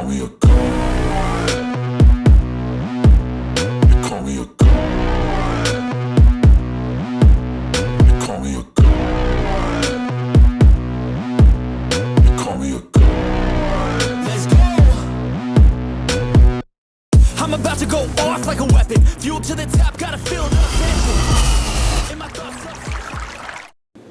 me a god. They call me a god. They call me a god. They call me a god. Let's go. I'm about to go off like a weapon. Fuel to the top, gotta feel the tension. In my thoughts.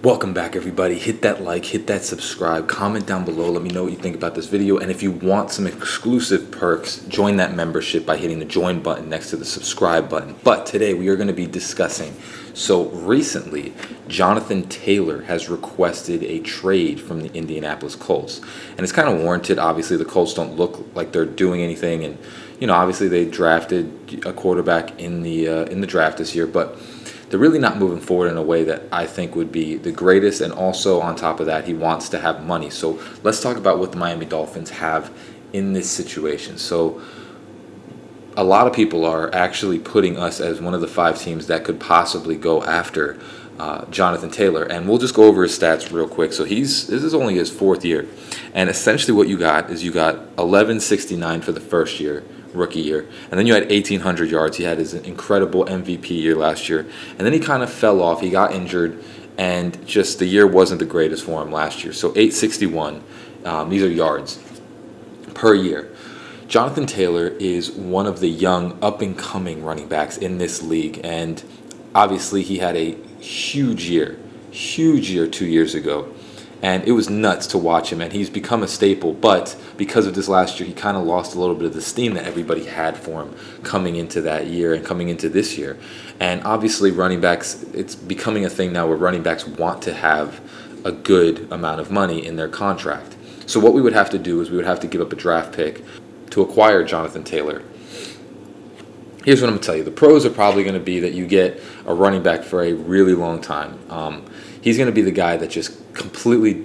Welcome back, everybody. Hit that like, hit that subscribe, comment down below, let me know what you think about this video, and if you want some exclusive perks, join that membership by hitting the join button next to the subscribe button. But today we are going to be discussing, so recently Jonathan Taylor has requested a trade from the Indianapolis Colts, and it's kind of warranted. Obviously the Colts don't look like they're doing anything, and obviously they drafted a quarterback in the draft this year, but they're really not moving forward in a way that I think would be the greatest. And also on top of that, he wants to have money. So let's talk about what the Miami Dolphins have in this situation. So a lot of people are actually putting us as one of the 5 teams that could possibly go after Jonathan Taylor. And we'll just go over his stats real quick. So this is only his 4th year. And essentially what you got is you got 1169 for the first year, rookie year, and then you had 1,800 yards. He had his incredible MVP year last year, and then he kind of fell off. He got injured, and just the year wasn't the greatest for him last year. So 861, these are yards per year. Jonathan Taylor is one of the young up-and-coming running backs in this league, and obviously he had a huge year 2 years ago. And it was nuts to watch him, and he's become a staple. But because of this last year, he kind of lost a little bit of the steam that everybody had for him coming into that year and coming into this year. And obviously running backs, it's becoming a thing now where running backs want to have a good amount of money in their contract. So what we would have to do is we would have to give up a draft pick to acquire Jonathan Taylor. Here's what I'm going to tell you. The pros are probably going to be that you get a running back for a really long time. He's going to be the guy that just completely,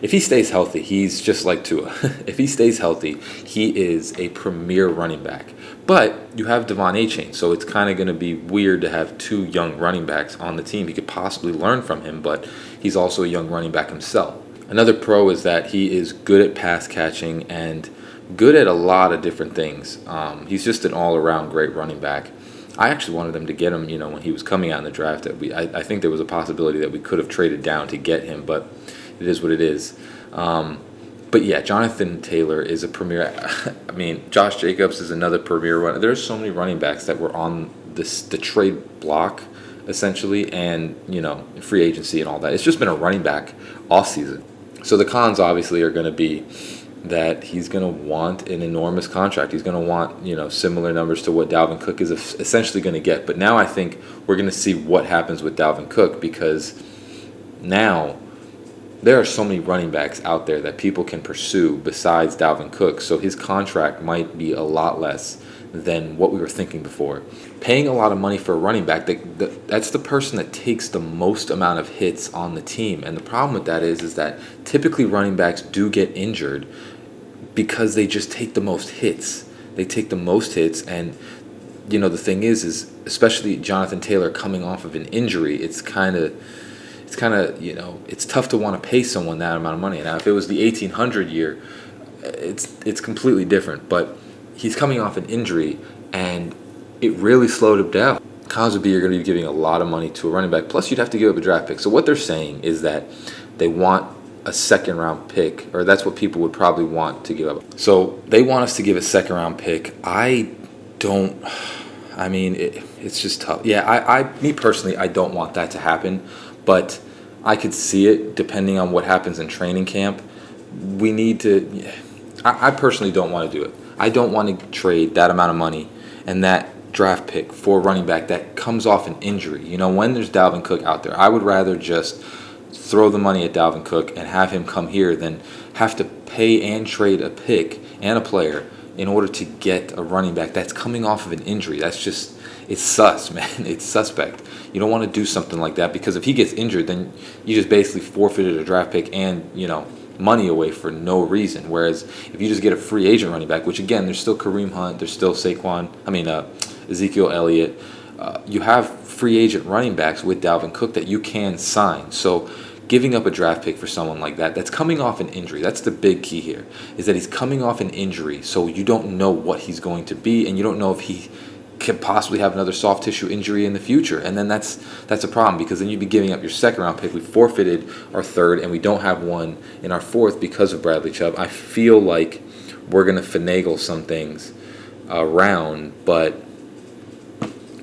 if he stays healthy, he's just like Tua. If he stays healthy, he is a premier running back. But you have Devon Achane, so it's kind of going to be weird to have 2 young running backs on the team. He could possibly learn from him, but he's also a young running back himself. Another pro is that he is good at pass catching and good at a lot of different things. He's just an all-around great running back. I actually wanted them to get him, when he was coming out in the draft. I think there was a possibility that we could have traded down to get him, but it is what it is. But yeah, Jonathan Taylor is a premier. I mean, Josh Jacobs is another premier runner. There's so many running backs that were on the trade block, essentially, and, free agency and all that. It's just been a running back off season. So the cons obviously are going to be that he's going to want an enormous contract. He's going to want, similar numbers to what Dalvin Cook is essentially going to get. But now I think we're going to see what happens with Dalvin Cook, because now there are so many running backs out there that people can pursue besides Dalvin Cook. So his contract might be a lot less than what we were thinking before. Paying a lot of money for a running back, that's the person that takes the most amount of hits on the team. And the problem with that is that typically running backs do get injured because they just take the most hits. They take the most hits, and the thing is especially Jonathan Taylor coming off of an injury, it's kind of it's tough to want to pay someone that amount of money. Now, if it was the 1800 year, it's completely different, but he's coming off an injury, and it really slowed him down. Cons would be you're going to be giving a lot of money to a running back, plus you'd have to give up a draft pick. So what they're saying is that they want a 2nd-round pick, or that's what people would probably want to give up. So they want us to give a 2nd-round pick. It's just tough. Yeah, me personally, I don't want that to happen, but I could see it depending on what happens in training camp. We need to. I personally don't want to do it. I don't want to trade that amount of money and that draft pick for a running back that comes off an injury. When there's Dalvin Cook out there, I would rather just throw the money at Dalvin Cook and have him come here than have to pay and trade a pick and a player in order to get a running back that's coming off of an injury. That's just, it's sus, man. It's suspect. You don't want to do something like that, because if he gets injured, then you just basically forfeited a draft pick and, money away for no reason. Whereas if you just get a free agent running back, which again, there's still Kareem Hunt, there's still Ezekiel Elliott. You have free agent running backs with Dalvin Cook that you can sign. So giving up a draft pick for someone like that, that's coming off an injury. That's the big key here, is that he's coming off an injury, so you don't know what he's going to be, and you don't know if he could possibly have another soft tissue injury in the future. And then that's a problem, because then you'd be giving up your second round pick. We forfeited our third, and we don't have one in our fourth because of Bradley Chubb. I feel like we're going to finagle some things around, but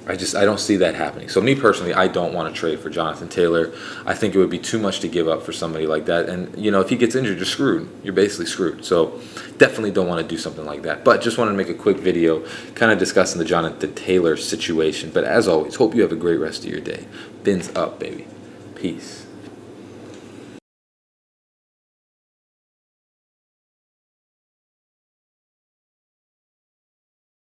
I don't see that happening. So me personally, I don't want to trade for Jonathan Taylor. I think it would be too much to give up for somebody like that. And, if he gets injured, you're screwed. You're basically screwed. So definitely don't want to do something like that. But just wanted to make a quick video kind of discussing the Jonathan Taylor situation. But as always, hope you have a great rest of your day. Bins up, baby. Peace.